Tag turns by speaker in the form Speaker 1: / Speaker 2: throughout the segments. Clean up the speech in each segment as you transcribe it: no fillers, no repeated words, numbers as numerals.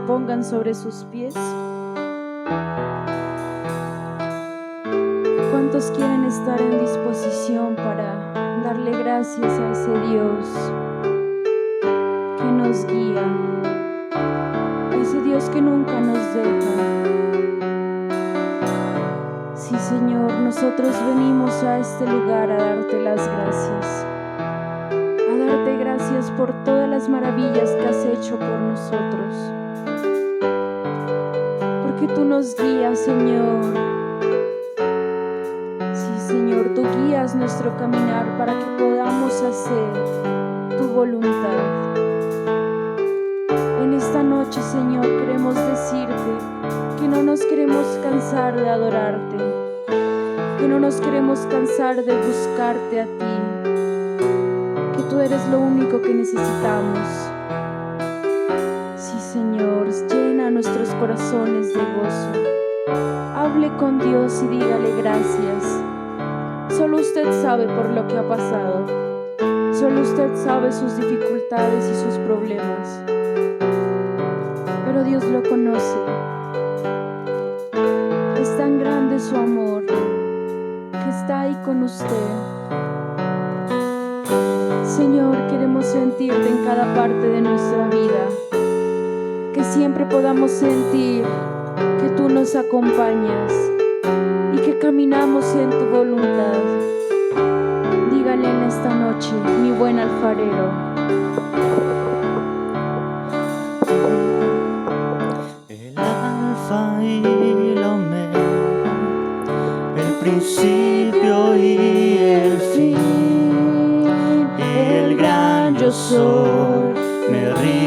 Speaker 1: pongan sobre sus pies. ¿Cuántos quieren estar en disposición para darle gracias a ese Dios que nos guía, a ese Dios que nunca nos deja? Sí, Señor, nosotros venimos a este lugar a darte las gracias, a darte gracias por todas las maravillas que has hecho por nosotros, porque tú nos guías, Señor. Sí, Señor, tú guías nuestro caminar para que podamos hacer tu voluntad. En esta noche, Señor, queremos decirte que no nos queremos cansar de adorarte, que no nos queremos cansar de buscarte a ti, que tú eres lo único que necesitamos. Sí, Señor, llena nuestros corazones de gozo. Hable con Dios y dígale gracias. Solo usted sabe por lo que ha pasado. Solo usted sabe sus dificultades y sus problemas. Pero Dios lo conoce. Es tan grande su amor que está ahí con usted. Señor, queremos sentirte en cada parte de nuestra vida. Que siempre podamos sentir que tú nos acompañas y que caminamos en tu voluntad. Dígale en esta noche, mi buen alfarero.
Speaker 2: El alfa y la omega, el principio y el fin, el gran yo soy, me rindo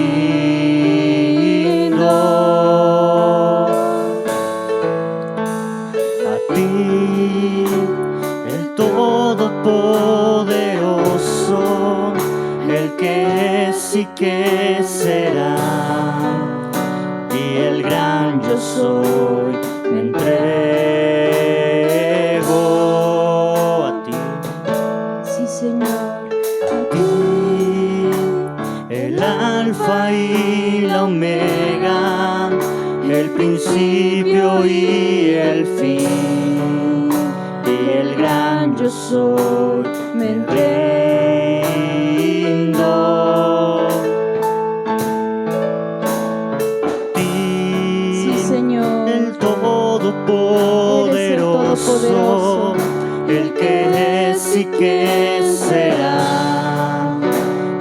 Speaker 2: a ti, el todopoderoso, el que es y que será, y el gran yo soy, me entrego a ti.
Speaker 1: Sí, Señor,
Speaker 2: A ti, el alfa y la omega, el principio y el fin, y el gran yo soy, me rindo a ti.
Speaker 1: sí, Señor,
Speaker 2: El todopoderoso, el que es y que será,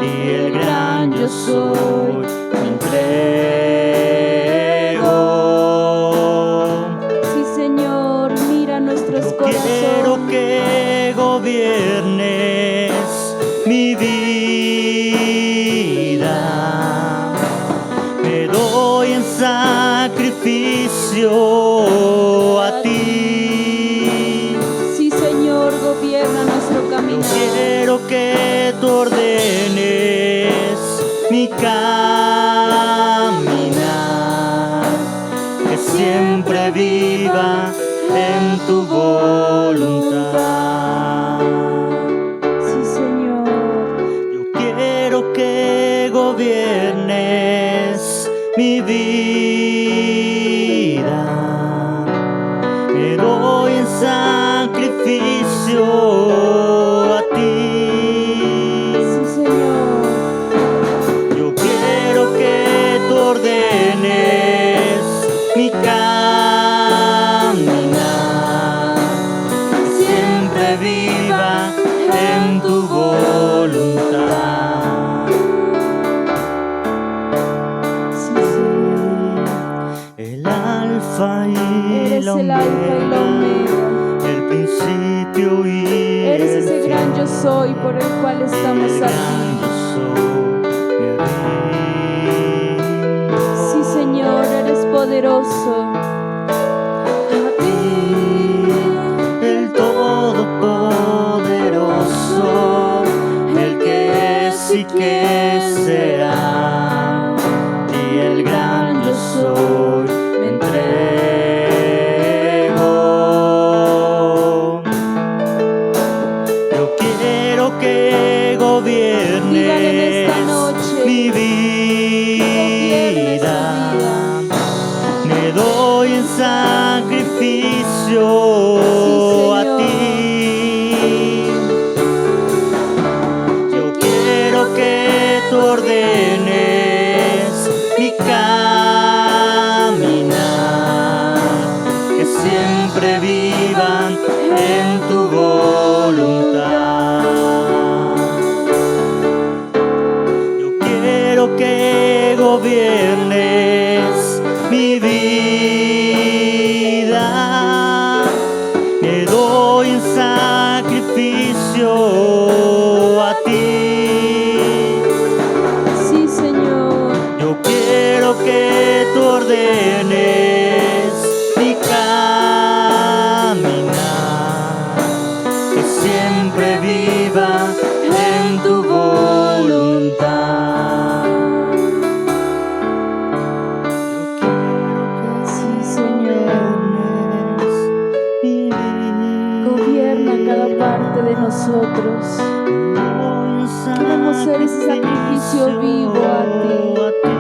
Speaker 2: y el gran yo soy, me entrego.
Speaker 1: sí, Señor, mira nuestros
Speaker 2: Quiero
Speaker 1: corazones.
Speaker 2: que gobiernes mi vida, me doy en sacrificio a ti.
Speaker 1: Sí, Señor, gobierna nuestro
Speaker 2: Yo
Speaker 1: caminar.
Speaker 2: quiero que tú ordenes mi caminar, que siempre viva en tu voluntad.
Speaker 1: Sí, Señor,
Speaker 2: Yo quiero que gobiernes mi vida, me doy en sacrificio a ti.
Speaker 1: sí, Señor,
Speaker 2: Yo quiero que tú ordenes mi caminar, que siempre viva en tu voluntad.
Speaker 1: sí, Señor.
Speaker 2: El alfa y
Speaker 1: Eres
Speaker 2: la
Speaker 1: el alfa y la
Speaker 2: omega,
Speaker 1: omega.
Speaker 2: el principio y
Speaker 1: Eres
Speaker 2: el
Speaker 1: ese gran yo
Speaker 2: fin,
Speaker 1: soy por el cual
Speaker 2: y
Speaker 1: estamos
Speaker 2: el gran
Speaker 1: aquí.
Speaker 2: yo soy, me rindo
Speaker 1: Sí, Señor, eres poderoso.
Speaker 2: a ti, el todopoderoso, el que es y que será, y el gran yo soy, me entrego. Yo quiero que
Speaker 1: Dígale en esta
Speaker 2: gobiernes
Speaker 1: noche
Speaker 2: mi
Speaker 1: que gobierne su
Speaker 2: vida,
Speaker 1: vida.
Speaker 2: voluntad. Yo quiero que gobiernes mi vida. Te doy en sacrificio a ti.
Speaker 1: Sí, Señor.
Speaker 2: Yo quiero que tú ordenes mi caminar, que siempre viva en tu voluntad.
Speaker 1: Sí, Señor. Gobierna cada parte de nosotros. Queremos ser ese sacrificio vivo a ti.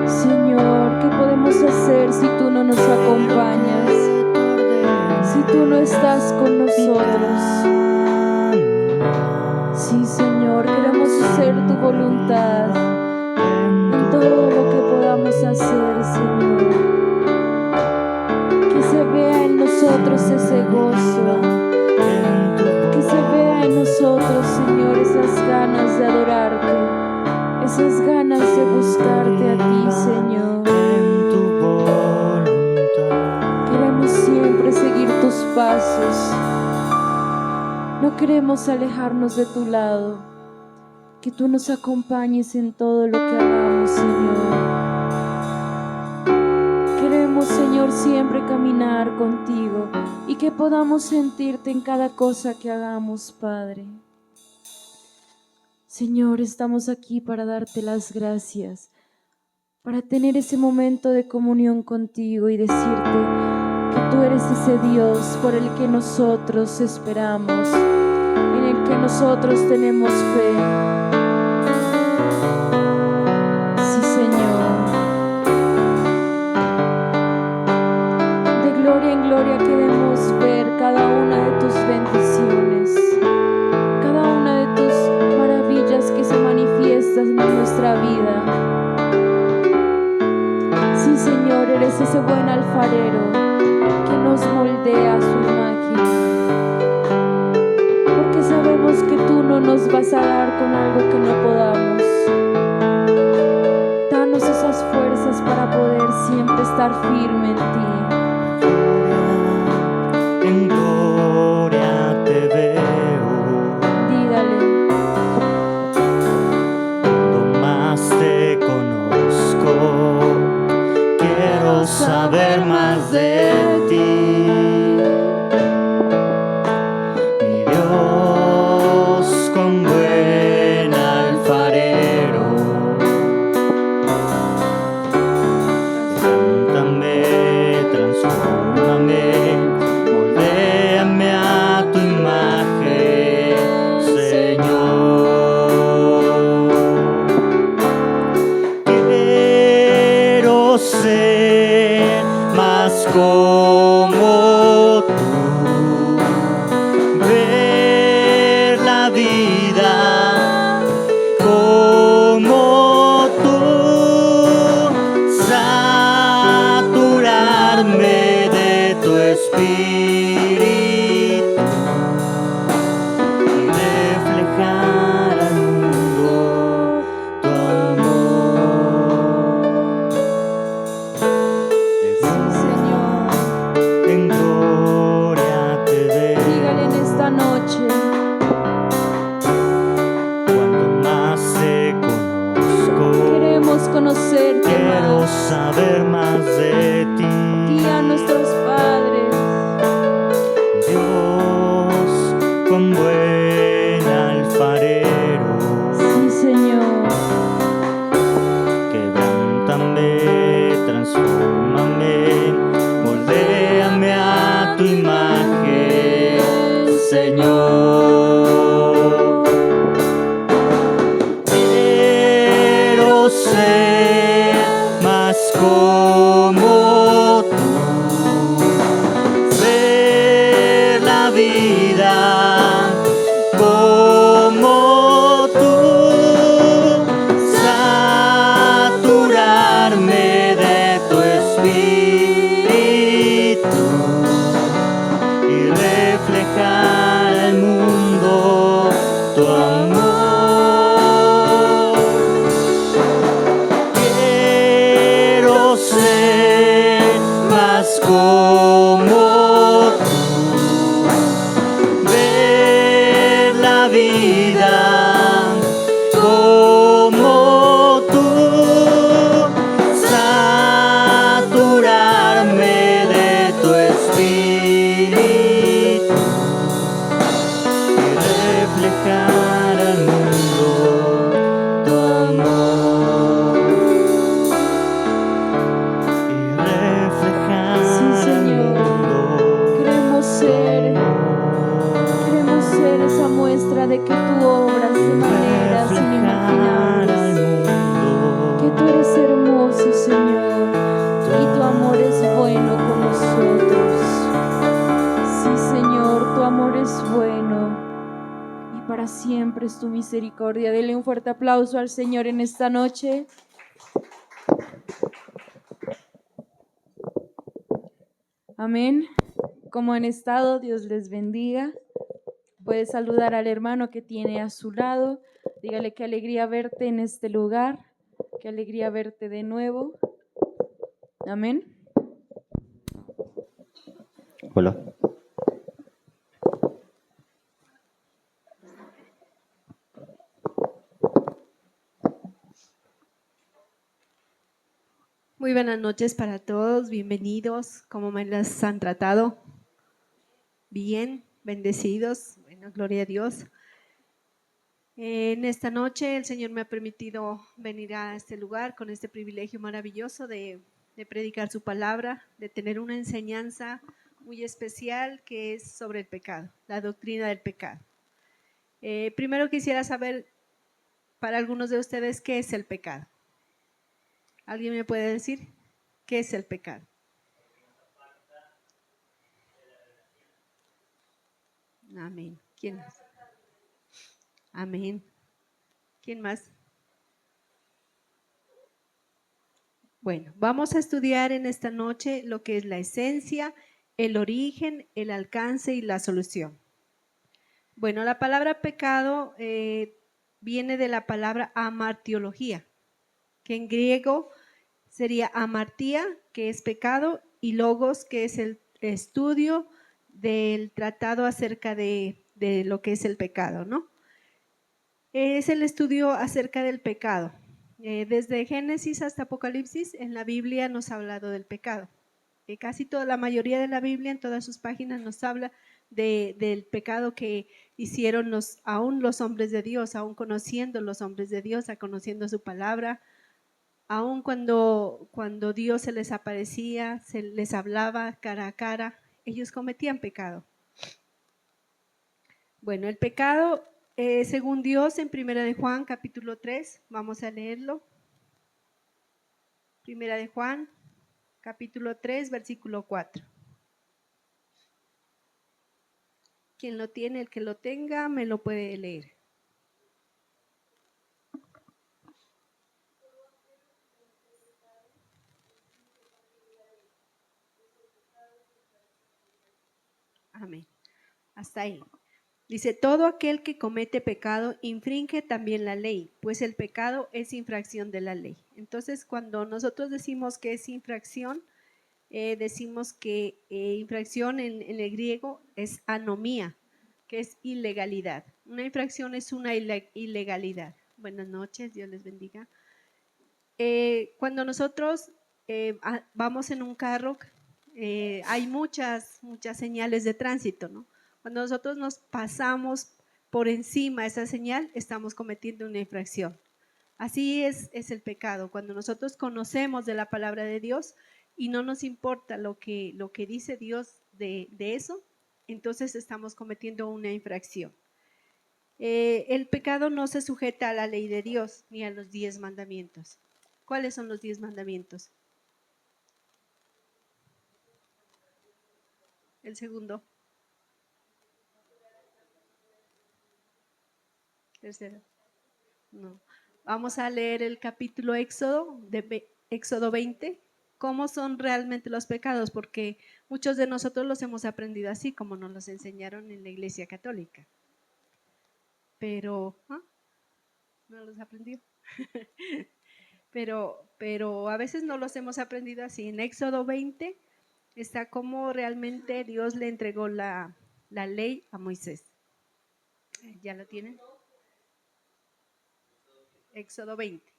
Speaker 1: Señor, ¿qué podemos hacer si tú no nos acompañas? Si tú no estás con nosotros. Sí, Señor, queremos hacer tu voluntad en todo lo que podamos hacer, Señor. Que se vea en nosotros ese gozo. Que se vea en nosotros, Señor, esas ganas de adorarte, esas ganas de buscarte a ti, Señor. Queremos siempre seguir tus pasos. No queremos alejarnos de tu lado. Que tú nos acompañes en todo lo que hagamos, Señor. Queremos, Señor, siempre caminar contigo y que podamos sentirte en cada cosa que hagamos, Padre. Señor, estamos aquí para darte las gracias, para tener ese momento de comunión contigo y decirte que tú eres ese Dios por el que nosotros esperamos, en el que nosotros tenemos fe. Sí, Señor. De gloria en gloria queremos ver cada una de tus bendiciones, cada una de tus maravillas que se manifiestan en nuestra vida. Sí, Señor, eres ese buen alfarero que nos moldea a su imagen, porque sabemos que tú no nos vas a dar con algo que no podamos. Danos esas fuerzas para poder siempre estar firme en ti.
Speaker 2: En gloria te veo.
Speaker 1: Dígale.
Speaker 2: Cuando más te conozco, quiero saber más de ti. Mi Dios, con buen alfarero, levántame, transfórmame, moldéame a tu imagen, Señor. Quiero ser más como tú, ver la vida como tú, saturarme de tu espíritu y reflejar al mundo tu amor.
Speaker 1: Sí, Señor.
Speaker 2: En gloria te veo.
Speaker 1: Dígale en esta noche.
Speaker 2: Cuando más te conozco,
Speaker 1: Queremos conocerte
Speaker 2: quiero
Speaker 1: más.
Speaker 2: saber más de ti.
Speaker 1: Guía a nuestros padres.
Speaker 2: Dios, con buen alfarero,
Speaker 1: Sí, Señor.
Speaker 2: quebrántame, transfórmame, moldéame a tu imagen, Señor. Quiero ser más como tú, ver la vida como tú, saturarme de tu espíritu y reflejar la vida como tú, saturarme de tu espíritu y reflejar al mundo tu amor y reflejar
Speaker 1: Sí,
Speaker 2: al
Speaker 1: Señor.
Speaker 2: mundo.
Speaker 1: Queremos ser esa muestra de que tú obras de maneras inimaginables, que tú eres hermoso, Señor, y tu amor es bueno con nosotros. Sí, Señor, tu amor es bueno y para siempre es tu misericordia. Dele un fuerte aplauso al Señor en esta noche. Amén. Como han estado, Dios les bendiga. Puede saludar al hermano que tiene a su lado. Dígale qué alegría verte en este lugar. Qué alegría verte de nuevo. Amén.
Speaker 2: Hola.
Speaker 3: Muy buenas noches para todos, bienvenidos. ¿Cómo me las han tratado? Bien, bendecidos. Bueno, gloria a Dios. En esta noche el Señor me ha permitido venir a este lugar con este privilegio maravilloso de predicar su palabra, de tener una enseñanza muy especial que es sobre el pecado, la doctrina del pecado. Primero quisiera saber para algunos de ustedes qué es el pecado. ¿Alguien me puede decir qué es el pecado? Amén. ¿Quién más? Amén. ¿Quién más? Bueno, vamos a estudiar en esta noche lo que es la esencia, el origen, el alcance y la solución. Bueno, la palabra pecado viene de la palabra amartiología, que en griego sería amartía, que es pecado, y logos, que es el estudio del tratado acerca de lo que es el pecado, ¿no? Es el estudio acerca del pecado. Desde Génesis hasta Apocalipsis, en la Biblia nos ha hablado del pecado. Casi toda la mayoría de la Biblia, en todas sus páginas, nos habla del pecado que hicieron aún los hombres de Dios, aún conociendo los hombres de Dios, conociendo su palabra, aún cuando Dios se les aparecía, se les hablaba cara a cara, ellos cometían pecado. Bueno, el pecado, según Dios, en Primera de Juan, capítulo 3, vamos a leerlo. Primera de Juan, capítulo 3, versículo 4. Quien lo tiene, el que lo tenga, me lo puede leer. Amén. Hasta ahí. Dice, todo aquel que comete pecado infringe también la ley, pues el pecado es infracción de la ley. Entonces, cuando nosotros decimos que es infracción, decimos que infracción en el griego es anomía, que es ilegalidad. Una infracción es una ilegalidad. Buenas noches, Dios les bendiga. Cuando nosotros vamos en un carro, hay muchas señales de tránsito, ¿no? Cuando nosotros nos pasamos por encima de esa señal, estamos cometiendo una infracción. Así es el pecado. Cuando nosotros conocemos de la palabra de Dios y no nos importa lo que dice Dios de eso, entonces estamos cometiendo una infracción. El pecado no se sujeta a la ley de Dios ni a los 10 mandamientos. ¿Cuáles son los 10 mandamientos? El segundo. Tercero. No. Vamos a leer el capítulo Éxodo 20. ¿Cómo son realmente los pecados? Porque muchos de nosotros los hemos aprendido así, como nos los enseñaron en la Iglesia Católica. Pero, ¿no los aprendió? pero a veces no los hemos aprendido así. En Éxodo 20 está cómo realmente Dios le entregó la ley a Moisés. ¿Ya lo tienen? Éxodo 20.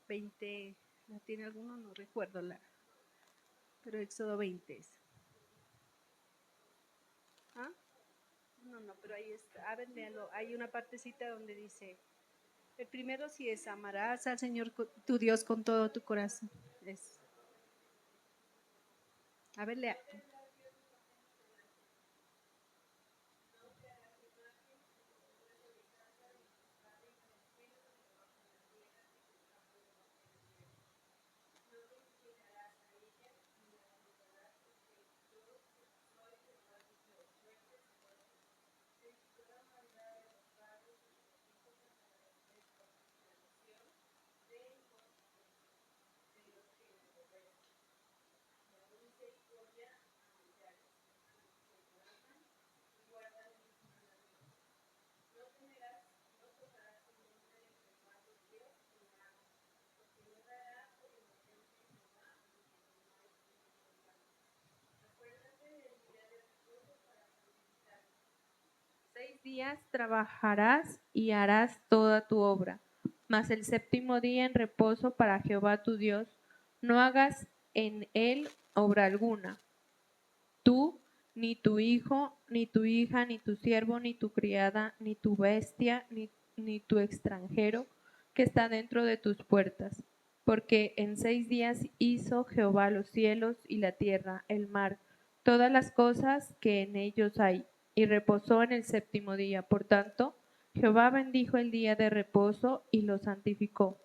Speaker 3: 20, ¿la tiene alguno? No recuerdo pero Éxodo 20 es. ¿Ah? No, pero ahí está. A ver, léalo. Hay una partecita donde dice, el primero sí es, amarás al Señor tu Dios con todo tu corazón. Es. A ver, lea.
Speaker 1: Seis días trabajarás y harás toda tu obra, mas el séptimo día en reposo para Jehová tu Dios. No hagas en él obra alguna, tú, ni tu hijo, ni tu hija, ni tu siervo, ni tu criada, ni tu bestia, ni tu extranjero que está dentro de tus puertas. Porque en 6 días hizo Jehová los cielos y la tierra, el mar, todas las cosas que en ellos hay, y reposó en el séptimo día. Por tanto, Jehová bendijo el día de reposo y lo santificó.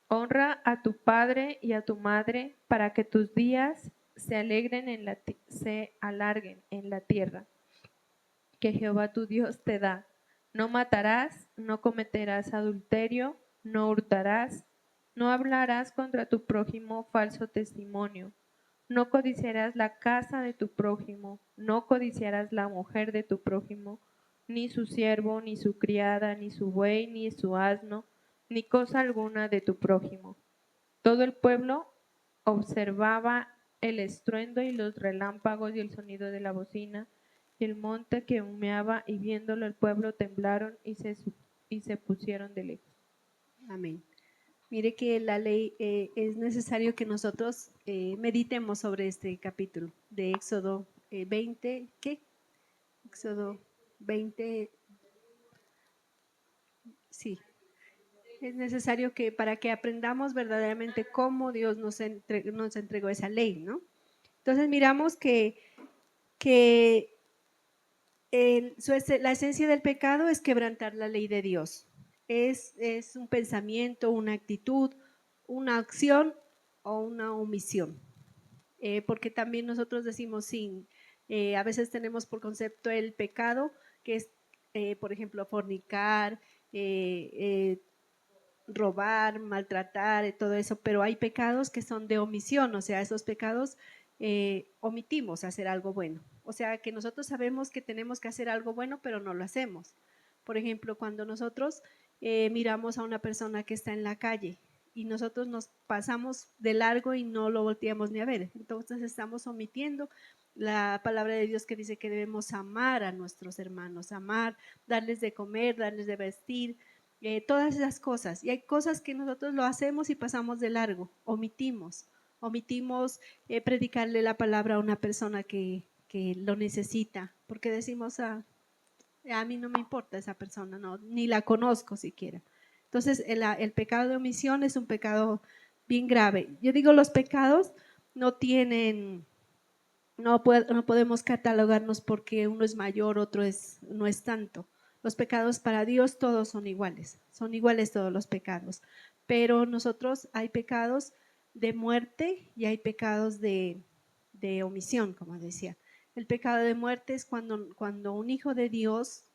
Speaker 1: Honra a tu padre y a tu madre para que tus días se alarguen en la tierra que Jehová tu Dios te da. No matarás, no cometerás adulterio, no hurtarás, no hablarás contra tu prójimo falso testimonio, no codiciarás la casa de tu prójimo, no codiciarás la mujer de tu prójimo, ni su siervo, ni su criada, ni su buey, ni su asno, ni cosa alguna de tu prójimo. Todo el pueblo observaba el estruendo y los relámpagos y el sonido de la bocina y el monte que humeaba, y viéndolo el pueblo temblaron y se pusieron de lejos.
Speaker 3: Amén. Mire que la ley es necesario que nosotros meditemos sobre este capítulo de Éxodo 20. ¿Qué? Éxodo 20. Sí. Es necesario que para que aprendamos verdaderamente cómo Dios nos entregó esa ley, ¿no? Entonces miramos que la esencia del pecado es quebrantar la ley de Dios. Es un pensamiento, una actitud, una acción o una omisión. Porque también nosotros decimos sin, a veces tenemos por concepto el pecado, que es, por ejemplo, fornicar, robar, maltratar, todo eso, pero hay pecados que son de omisión, o sea, esos pecados omitimos hacer algo bueno. O sea, que nosotros sabemos que tenemos que hacer algo bueno, pero no lo hacemos. Por ejemplo, cuando nosotros miramos a una persona que está en la calle y nosotros nos pasamos de largo y no lo volteamos ni a ver, entonces estamos omitiendo la palabra de Dios que dice que debemos amar a nuestros hermanos, amar, darles de comer, darles de vestir, todas esas cosas. Y hay cosas que nosotros lo hacemos y pasamos de largo, omitimos predicarle la palabra a una persona que lo necesita, porque decimos, a mí no me importa esa persona, no, ni la conozco siquiera. Entonces, el pecado de omisión es un pecado bien grave. Yo digo, los pecados no tienen, no podemos catalogarnos porque uno es mayor, otro no es tanto. Los pecados para Dios todos son iguales todos los pecados. Pero nosotros hay pecados de muerte y hay pecados de omisión, como decía. El pecado de muerte es cuando un hijo de Dios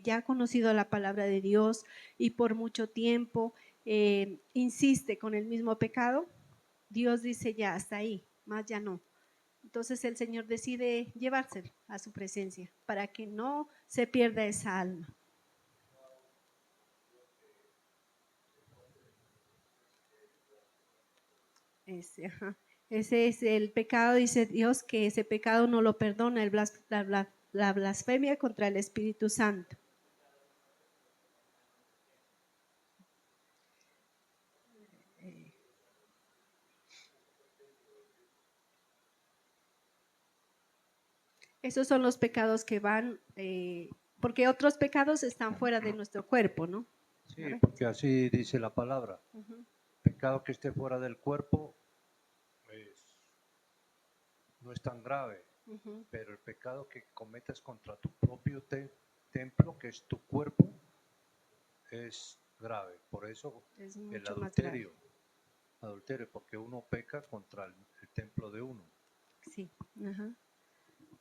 Speaker 3: ya ha conocido la palabra de Dios y por mucho tiempo insiste con el mismo pecado. Dios dice ya, hasta ahí, más ya no. Entonces el Señor decide llevárselo a su presencia para que no se pierda esa alma. Ese es el pecado, dice Dios, que ese pecado no lo perdona, la blasfemia contra el Espíritu Santo. Esos son los pecados que van, porque otros pecados están fuera de nuestro cuerpo, ¿no?
Speaker 4: Sí, porque así dice la palabra.
Speaker 3: Ujú.
Speaker 4: Pecado que esté fuera del cuerpo no es tan grave,
Speaker 3: Ujú.
Speaker 4: pero el pecado que cometas contra tu propio templo, que es tu cuerpo, es grave. Por eso
Speaker 3: Es
Speaker 4: el
Speaker 3: mucho más grave.
Speaker 4: adulterio, porque uno peca contra el templo de uno.
Speaker 3: Sí, ajá.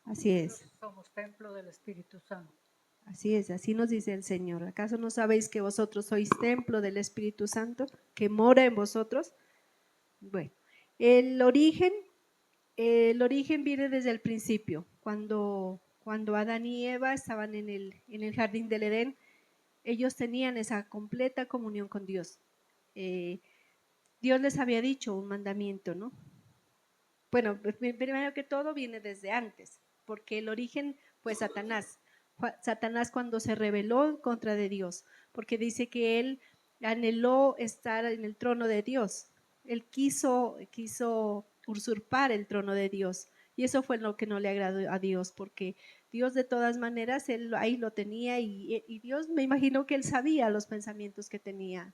Speaker 3: Así es.
Speaker 5: Somos templo del Espíritu Santo.
Speaker 3: Así es, así nos dice el Señor. ¿Acaso no sabéis que vosotros sois templo del Espíritu Santo, que mora en vosotros? Bueno, el origen viene desde el principio, cuando Adán y Eva estaban en el jardín del Edén, ellos tenían esa completa comunión con Dios. Dios les había dicho un mandamiento, ¿no? Bueno, primero que todo viene desde antes, porque el origen fue Satanás. Satanás cuando se rebeló en contra de Dios, porque dice que él anheló estar en el trono de Dios. Él quiso usurpar el trono de Dios. Y eso fue lo que no le agradó a Dios, porque Dios de todas maneras, él ahí lo tenía y Dios, me imagino que él sabía los pensamientos que tenía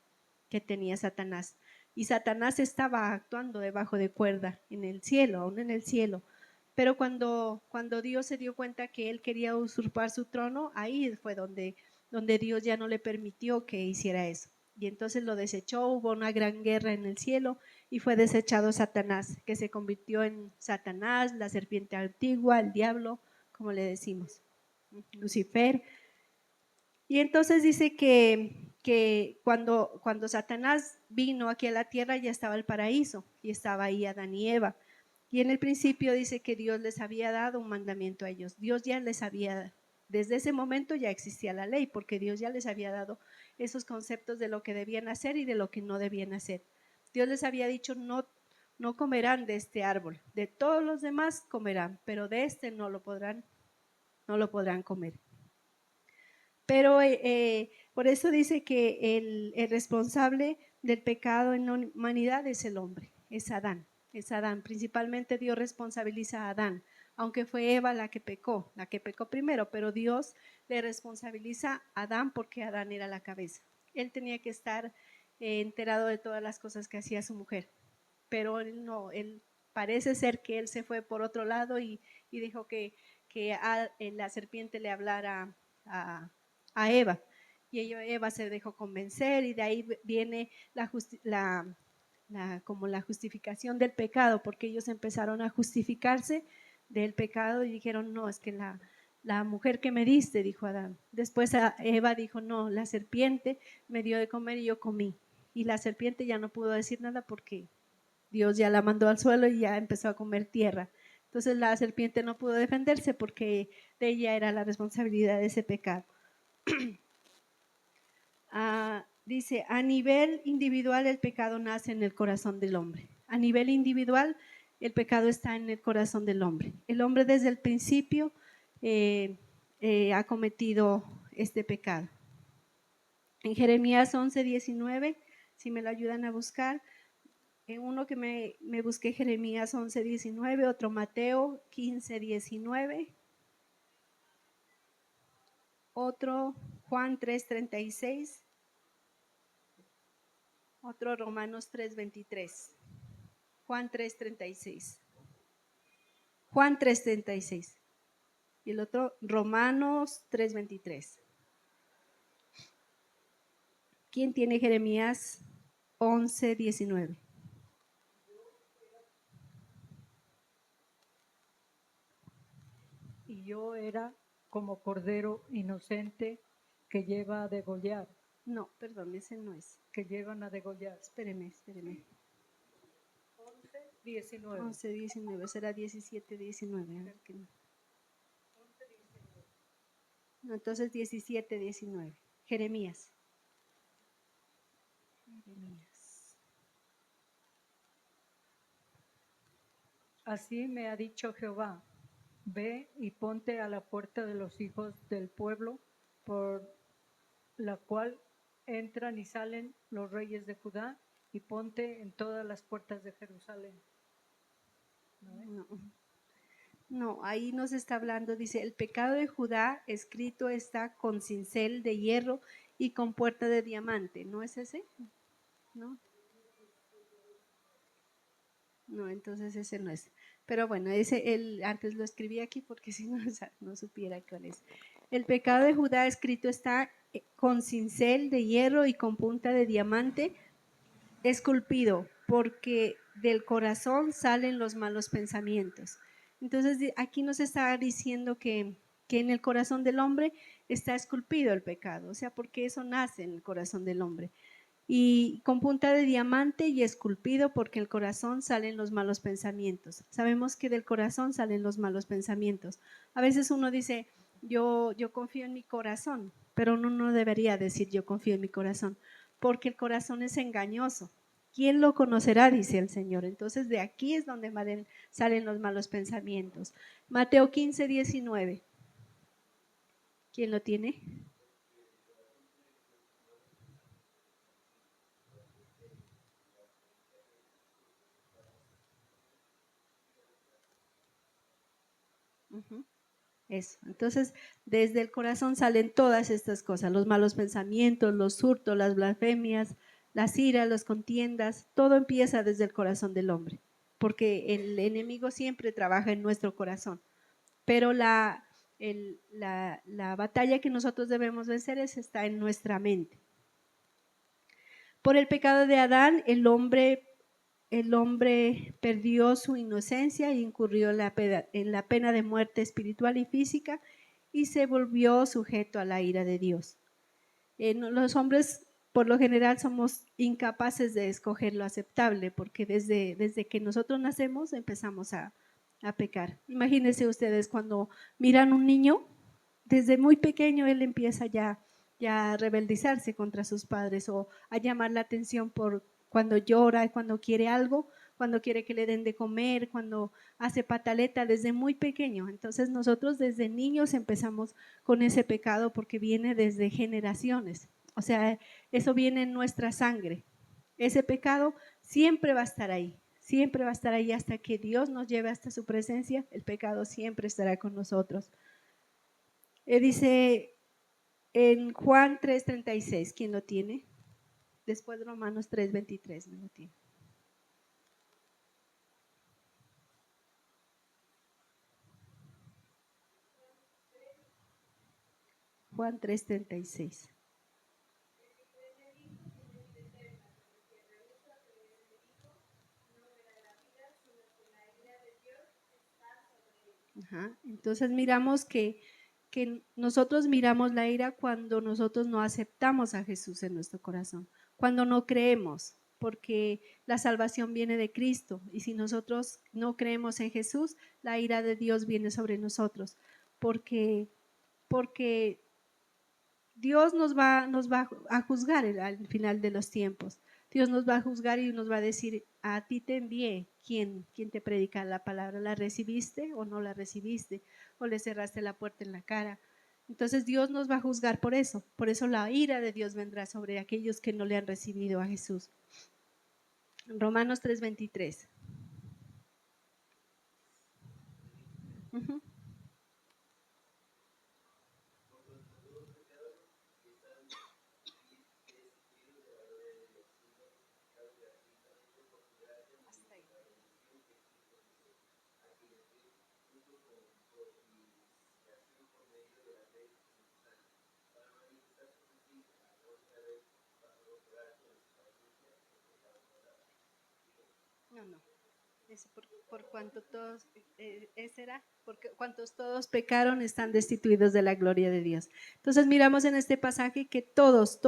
Speaker 3: Satanás. Y Satanás estaba actuando debajo de cuerda en el cielo, aún en el cielo. Pero cuando Dios se dio cuenta que él quería usurpar su trono, ahí fue donde Dios ya no le permitió que hiciera eso. Y entonces lo desechó, hubo una gran guerra en el cielo y fue desechado Satanás, que se convirtió en Satanás, la serpiente antigua, el diablo, como le decimos, Lucifer. Y entonces dice que cuando Satanás vino aquí a la tierra ya estaba el paraíso y estaba ahí Adán y Eva. Y en el principio dice que Dios les había dado un mandamiento a ellos. Dios ya les había, desde ese momento ya existía la ley, porque Dios ya les había dado esos conceptos de lo que debían hacer y de lo que no debían hacer. Dios les había dicho, no comerán de este árbol, de todos los demás comerán, pero de este no lo podrán comer. Pero por eso dice que el responsable del pecado en la humanidad es el hombre, es Adán. Es Adán. Principalmente Dios responsabiliza a Adán, aunque fue Eva la que pecó primero, pero Dios le responsabiliza a Adán porque Adán era la cabeza. Él tenía que estar enterado de todas las cosas que hacía su mujer, pero él no, él parece ser que él se fue por otro lado y dijo que la serpiente le hablara a Eva. Y Eva se dejó convencer y de ahí viene como la justificación del pecado, porque ellos empezaron a justificarse del pecado y dijeron, no, es que la mujer que me diste, dijo Adán. Después Eva dijo, no, la serpiente me dio de comer y yo comí. Y la serpiente ya no pudo decir nada porque Dios ya la mandó al suelo y ya empezó a comer tierra. Entonces la serpiente no pudo defenderse porque de ella era la responsabilidad de ese pecado. Dice, a nivel individual el pecado nace en el corazón del hombre. A nivel individual el pecado está en el corazón del hombre. El hombre desde el principio ha cometido este pecado. En Jeremías 11:19, si me lo ayudan a buscar, en uno que me busqué Jeremías 11:19, otro Mateo 15:19, otro Juan 3:36, otro Romanos 3:23, Juan 3:36, Juan 3:36 y el otro Romanos 3:23. ¿Quién tiene Jeremías 11:19?
Speaker 5: Y yo era como cordero inocente que lleva a degollar,
Speaker 3: No, perdón, ese no es.
Speaker 5: que llevan a degollar.
Speaker 3: Espéreme.
Speaker 5: 19.
Speaker 3: 11:19, será 17:19. A ver qué no. No, entonces 17:19. Jeremías.
Speaker 5: Así me ha dicho Jehová, ve y ponte a la puerta de los hijos del pueblo, por la cual entran y salen los reyes de Judá, y ponte en todas las puertas de Jerusalén.
Speaker 3: No. No, ahí nos está hablando, dice, el pecado de Judá escrito está con cincel de hierro y con puerta de diamante. ¿No es ese? ¿No? No, entonces ese no es. Pero bueno, ese antes lo escribí aquí porque si no, no supiera cuál es. El pecado de Judá escrito está con cincel de hierro y con punta de diamante esculpido, porque del corazón salen los malos pensamientos. Entonces aquí nos está diciendo que en el corazón del hombre está esculpido el pecado, o sea, porque eso nace en el corazón del hombre. Y con punta de diamante y esculpido, porque el corazón salen los malos pensamientos. Sabemos que del corazón salen los malos pensamientos. A veces uno dice, yo confío en mi corazón, pero uno no debería decir yo confío en mi corazón, porque el corazón es engañoso. ¿Quién lo conocerá? Dice el Señor. Entonces de aquí es donde salen los malos pensamientos. Mateo 15, 19. ¿Quién lo tiene? Uh-huh. Eso. Entonces, desde el corazón salen todas estas cosas, los malos pensamientos, los hurtos, las blasfemias, las iras, las contiendas, todo empieza desde el corazón del hombre, porque el enemigo siempre trabaja en nuestro corazón, pero la batalla que nosotros debemos vencer está en nuestra mente. Por el pecado de Adán, el hombre perdió su inocencia e incurrió en la pena de muerte espiritual y física y se volvió sujeto a la ira de Dios. Los hombres por lo general somos incapaces de escoger lo aceptable porque desde que nosotros nacemos empezamos a pecar. Imagínense ustedes cuando miran un niño, desde muy pequeño él empieza ya a rebeldizarse contra sus padres o a llamar la atención por cuando llora, cuando quiere algo, cuando quiere que le den de comer, cuando hace pataleta desde muy pequeño. Entonces nosotros desde niños empezamos con ese pecado porque viene desde generaciones. O sea, eso viene en nuestra sangre. Ese pecado siempre va a estar ahí, siempre va a estar ahí hasta que Dios nos lleve hasta su presencia. El pecado siempre estará con nosotros. Dice en Juan 3:36, ¿quién lo tiene? Después de Romanos 3:23, ¿me lo tiene? Juan 3:36. Ajá. Entonces miramos que nosotros miramos la ira cuando nosotros no aceptamos a Jesús en nuestro corazón, cuando no creemos, porque la salvación viene de Cristo y si nosotros no creemos en Jesús, la ira de Dios viene sobre nosotros, porque Dios nos va a juzgar al final de los tiempos. Dios nos va a juzgar y nos va a decir, a ti te envié, ¿quién te predica la palabra? ¿La recibiste o no la recibiste? ¿O le cerraste la puerta en la cara? Entonces Dios nos va a juzgar por eso la ira de Dios vendrá sobre aquellos que no le han recibido a Jesús. Romanos 3:23. Uh-huh. No. Eso por cuanto todos, ese era, porque cuantos todos pecaron están destituidos de la gloria de Dios. Entonces miramos en este pasaje que todos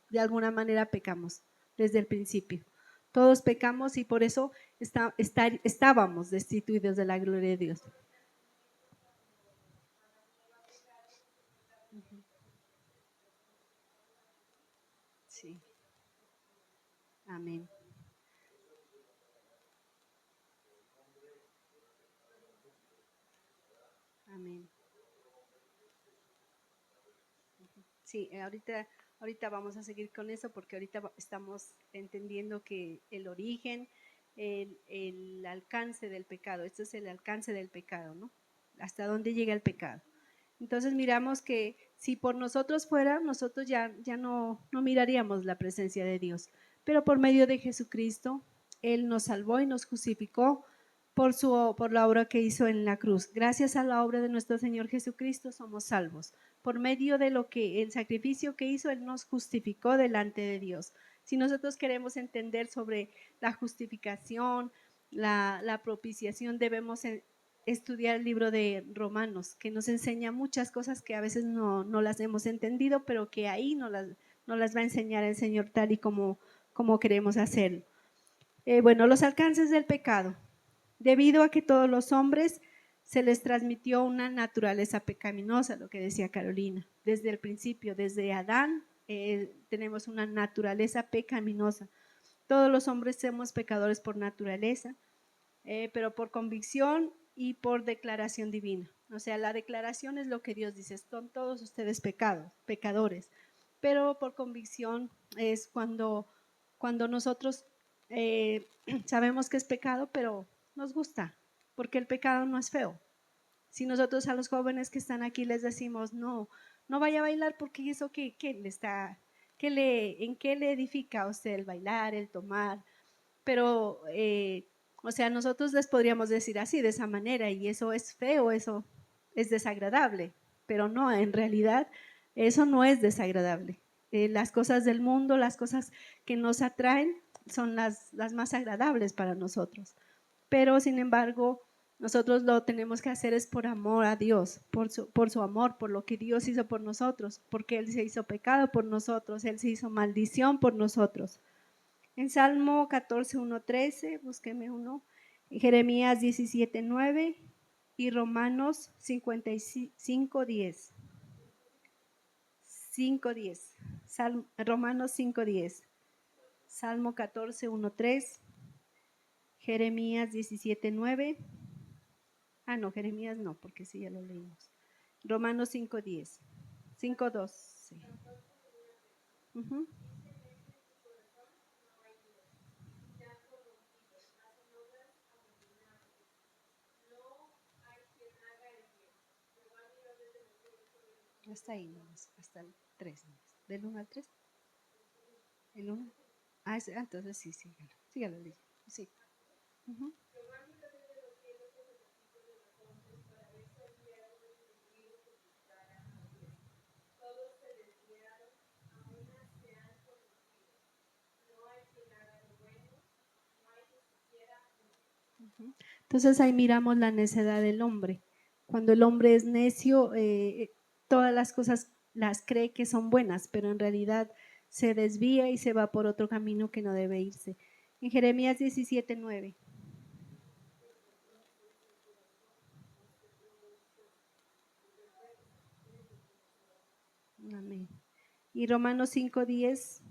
Speaker 3: de alguna manera pecamos desde el principio. Todos pecamos y por eso estábamos destituidos de la gloria de Dios. Sí. Amén. Amén. Sí, ahorita vamos a seguir con eso porque ahorita estamos entendiendo que el origen el alcance del pecado. Esto es el alcance del pecado, ¿no? Hasta dónde llega el pecado. Entonces miramos que si por nosotros fuera, nosotros ya no miraríamos la presencia de Dios. Pero por medio de Jesucristo, Él nos salvó y nos justificó por la obra que hizo en la cruz. Gracias a la obra de nuestro Señor Jesucristo somos salvos. Por medio de el sacrificio que hizo, Él nos justificó delante de Dios. Si nosotros queremos entender sobre la justificación, la propiciación, debemos estudiar el libro de Romanos, que nos enseña muchas cosas que a veces no las hemos entendido, pero que ahí nos las va a enseñar el Señor tal y como queremos hacerlo. Bueno, los alcances del pecado. Debido a que todos los hombres se les transmitió una naturaleza pecaminosa, lo que decía Carolina, desde el principio, desde Adán, tenemos una naturaleza pecaminosa. Todos los hombres somos pecadores por naturaleza, pero por convicción y por declaración divina. O sea, la declaración es lo que Dios dice, son todos ustedes pecadores, pero por convicción es cuando nosotros sabemos que es pecado, pero nos gusta, porque el pecado no es feo. Si nosotros a los jóvenes que están aquí les decimos, no vaya a bailar porque eso ¿en qué le edifica a usted el bailar, el tomar? Pero, o sea, nosotros les podríamos decir así, de esa manera, y eso es feo, eso es desagradable, pero no, en realidad eso no es desagradable. Las cosas del mundo, las cosas que nos atraen son las más agradables para nosotros. Pero, sin embargo, nosotros lo tenemos que hacer es por amor a Dios, por su amor, por lo que Dios hizo por nosotros, porque Él se hizo pecado por nosotros, Él se hizo maldición por nosotros. En Salmo 14, 1-13, búsqueme uno, Jeremías 17, 9 y Romanos 55, 10. 5, 10. Romanos 5, 10. Salmo 14, 1-3. Jeremías 17, 9. Ah, no, Jeremías no, porque sí, ya lo leímos. Romanos 5, 10. 5, 2. Sí. Hasta ahí nomás, hasta el 3 nomás. ¿Del 1 al 3? ¿El 1? Ah, entonces sí, sígalo leyendo. Sí. Entonces ahí miramos la necedad del hombre. Cuando el hombre es necio, todas las cosas las cree que son buenas, pero en realidad se desvía y se va por otro camino que no debe irse. En Jeremías 17, 9. Amén. Y Romanos 5, 10.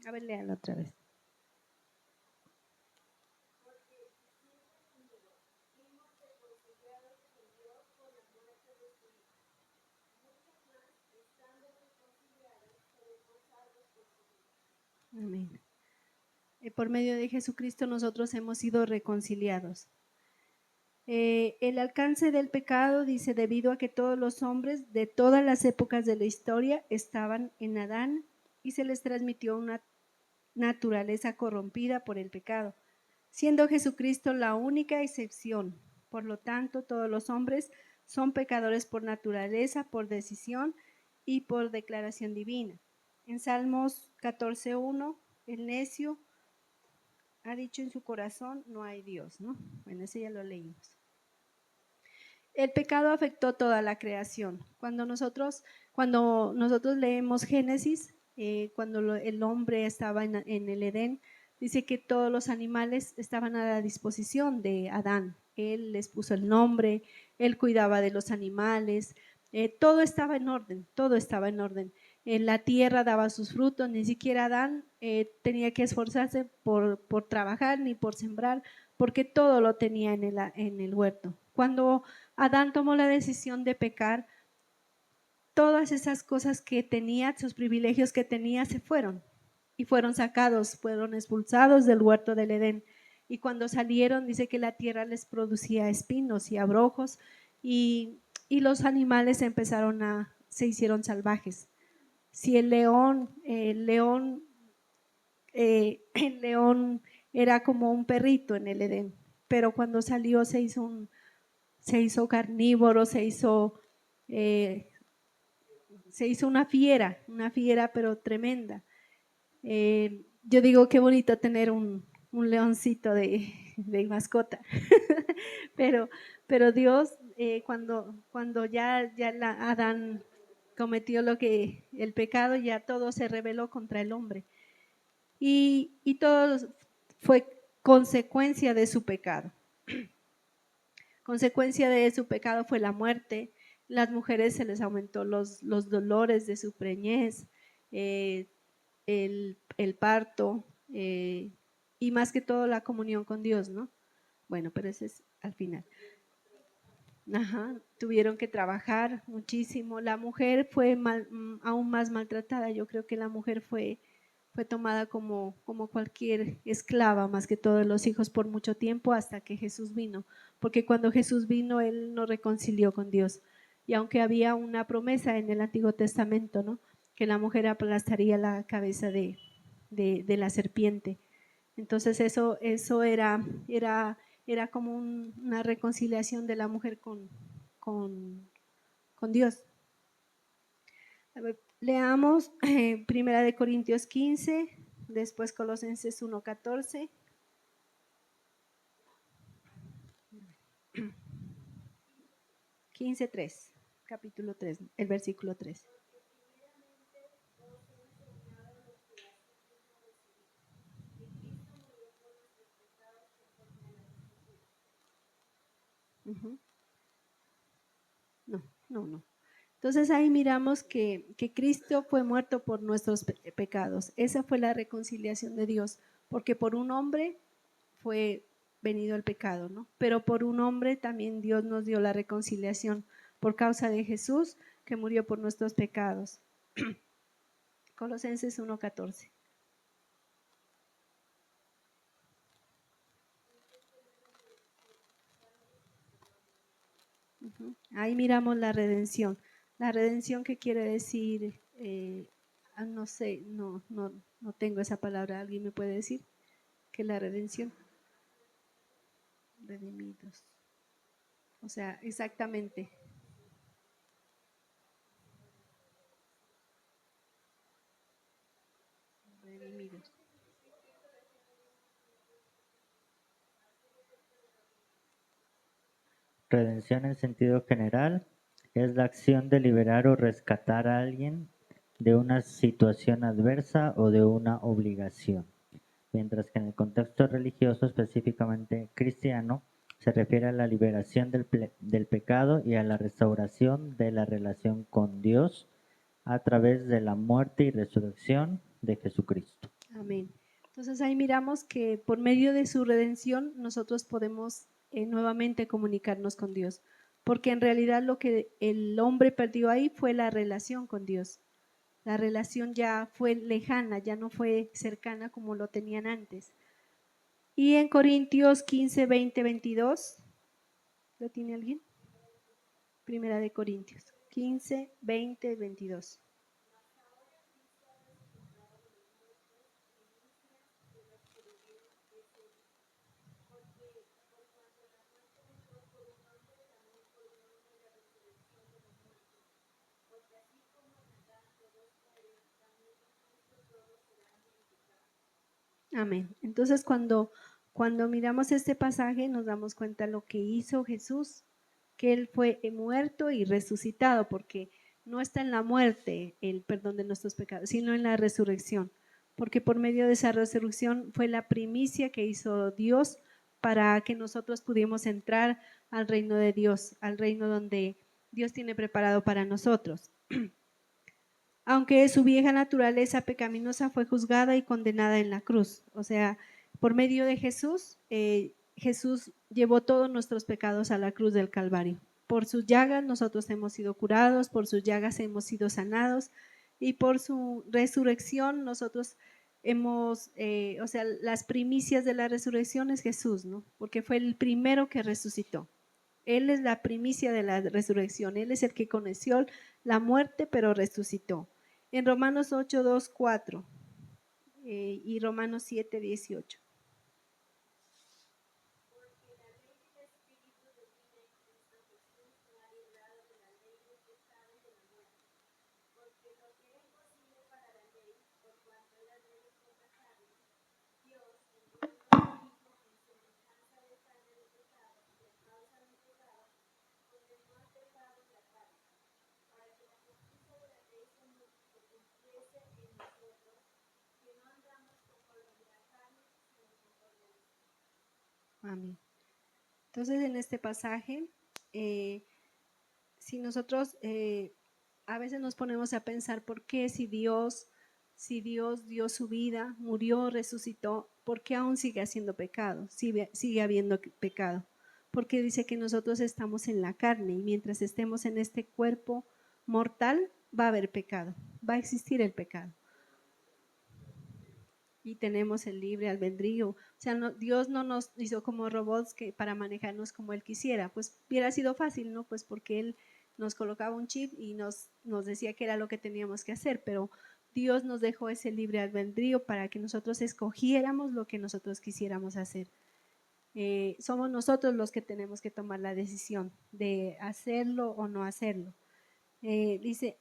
Speaker 3: A ver, léalo otra vez. Amén. Por medio de Jesucristo nosotros hemos sido reconciliados. El alcance del pecado dice, debido a que todos los hombres de todas las épocas de la historia estaban en Adán y se les transmitió una naturaleza corrompida por el pecado, siendo Jesucristo la única excepción. Por lo tanto, todos los hombres son pecadores por naturaleza, por decisión y por declaración divina. En Salmos 14:1, el necio ha dicho en su corazón, no hay Dios, ¿no? Bueno, ese ya lo leímos. El pecado afectó toda la creación. Cuando nosotros leemos Génesis, cuando el hombre estaba en el Edén, dice que todos los animales estaban a la disposición de Adán. Él les puso el nombre, él cuidaba de los animales, todo estaba en orden, todo estaba en orden. En la tierra daba sus frutos, ni siquiera Adán tenía que esforzarse por trabajar ni por sembrar, porque todo lo tenía en el huerto. Cuando Adán tomó la decisión de pecar, todas esas cosas que tenía, sus privilegios que tenía, se fueron y fueron sacados, fueron expulsados del huerto del Edén. Y cuando salieron, dice que la tierra les producía espinos y abrojos y los animales se hicieron salvajes. Si el león era como un perrito en el Edén, pero cuando salió se hizo carnívoro, se hizo una fiera pero tremenda. Yo digo qué bonito tener un leoncito de mascota, pero Dios cuando ya Adán cometió el pecado, ya todo se rebeló contra el hombre y todo fue consecuencia de su pecado. Consecuencia de su pecado fue la muerte. Las mujeres se les aumentó los dolores de su preñez, el parto y más que todo la comunión con Dios, ¿no? Bueno, pero ese es al final. Ajá, tuvieron que trabajar muchísimo. La mujer fue aún más maltratada. Yo creo que la mujer fue tomada como cualquier esclava, más que todos los hijos por mucho tiempo hasta que Jesús vino. Porque cuando Jesús vino, Él nos reconcilió con Dios. Y aunque había una promesa en el Antiguo Testamento, ¿no? Que la mujer aplastaría la cabeza de la serpiente. Entonces eso era como una reconciliación de la mujer con Dios. A ver, leamos Primera de Corintios 15, después Colosenses 1:14. Capítulo 3, el versículo 3. No. Entonces ahí miramos que Cristo fue muerto por nuestros pecados. Esa fue la reconciliación de Dios, porque por un hombre fue venido el pecado, ¿no? Pero por un hombre también Dios nos dio la reconciliación por causa de Jesús que murió por nuestros pecados. Colosenses 1:14. Ahí miramos la redención. La redención, ¿qué quiere decir? No sé, no tengo esa palabra. ¿Alguien me puede decir qué es la redención? Redimidos. O sea, exactamente. Redimidos.
Speaker 2: Redención en sentido general es la acción de liberar o rescatar a alguien de una situación adversa o de una obligación, mientras que en el contexto religioso, específicamente cristiano, se refiere a la liberación del pecado y a la restauración de la relación con Dios a través de la muerte y resurrección de Jesucristo.
Speaker 3: Amén. Entonces ahí miramos que por medio de su redención nosotros podemos nuevamente comunicarnos con Dios, porque en realidad lo que el hombre perdió ahí fue la relación con Dios. La relación ya fue lejana, ya no fue cercana como lo tenían antes. Y en Corintios 15, 20, 22, ¿lo tiene alguien? Primera de Corintios 15, 20, 22. Amén. Entonces cuando miramos este pasaje nos damos cuenta de lo que hizo Jesús, que Él fue muerto y resucitado, porque no está en la muerte el perdón de nuestros pecados, sino en la resurrección, porque por medio de esa resurrección fue la primicia que hizo Dios para que nosotros pudiéramos entrar al reino de Dios, al reino donde Dios tiene preparado para nosotros. Aunque su vieja naturaleza pecaminosa fue juzgada y condenada en la cruz. O sea, por medio de Jesús, Jesús llevó todos nuestros pecados a la cruz del Calvario. Por sus llagas nosotros hemos sido curados, por sus llagas hemos sido sanados y por su resurrección nosotros hemos, o sea, las primicias de la resurrección es Jesús, ¿no? Porque fue el primero que resucitó. Él es la primicia de la resurrección, Él es el que conoció la muerte pero resucitó. En Romanos 8, 2, 4 y Romanos 7, 18. Amén. Entonces, en este pasaje, si nosotros a veces nos ponemos a pensar por qué si Dios dio su vida, murió, resucitó, ¿por qué aún sigue haciendo pecado? Sigue habiendo pecado. Porque dice que nosotros estamos en la carne y mientras estemos en este cuerpo mortal va a haber pecado, va a existir el pecado. Y tenemos el libre albedrío. O sea, Dios no nos hizo como robots que para manejarnos como Él quisiera. Pues hubiera sido fácil, ¿no? Pues porque Él nos colocaba un chip y nos decía que era lo que teníamos que hacer, pero Dios nos dejó ese libre albedrío para que nosotros escogiéramos lo que nosotros quisiéramos hacer. Somos nosotros los que tenemos que tomar la decisión de hacerlo o no hacerlo. Dice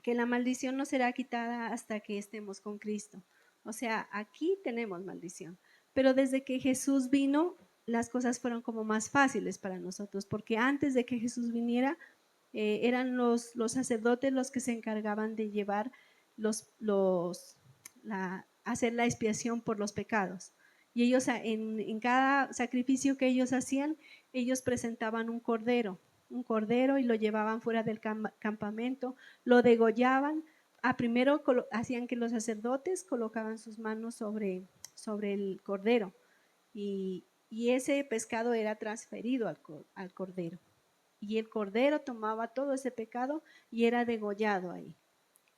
Speaker 3: que la maldición no será quitada hasta que estemos con Cristo. O sea, aquí tenemos maldición. Pero desde que Jesús vino, las cosas fueron como más fáciles para nosotros, porque antes de que Jesús viniera, eran los sacerdotes los que se encargaban de llevar hacer la expiación por los pecados. Y ellos en cada sacrificio que ellos hacían, ellos presentaban un cordero y lo llevaban fuera del campamento, lo degollaban. Primero hacían que los sacerdotes colocaban sus manos sobre el cordero y ese pescado era transferido al cordero. Y el cordero tomaba todo ese pecado y era degollado ahí.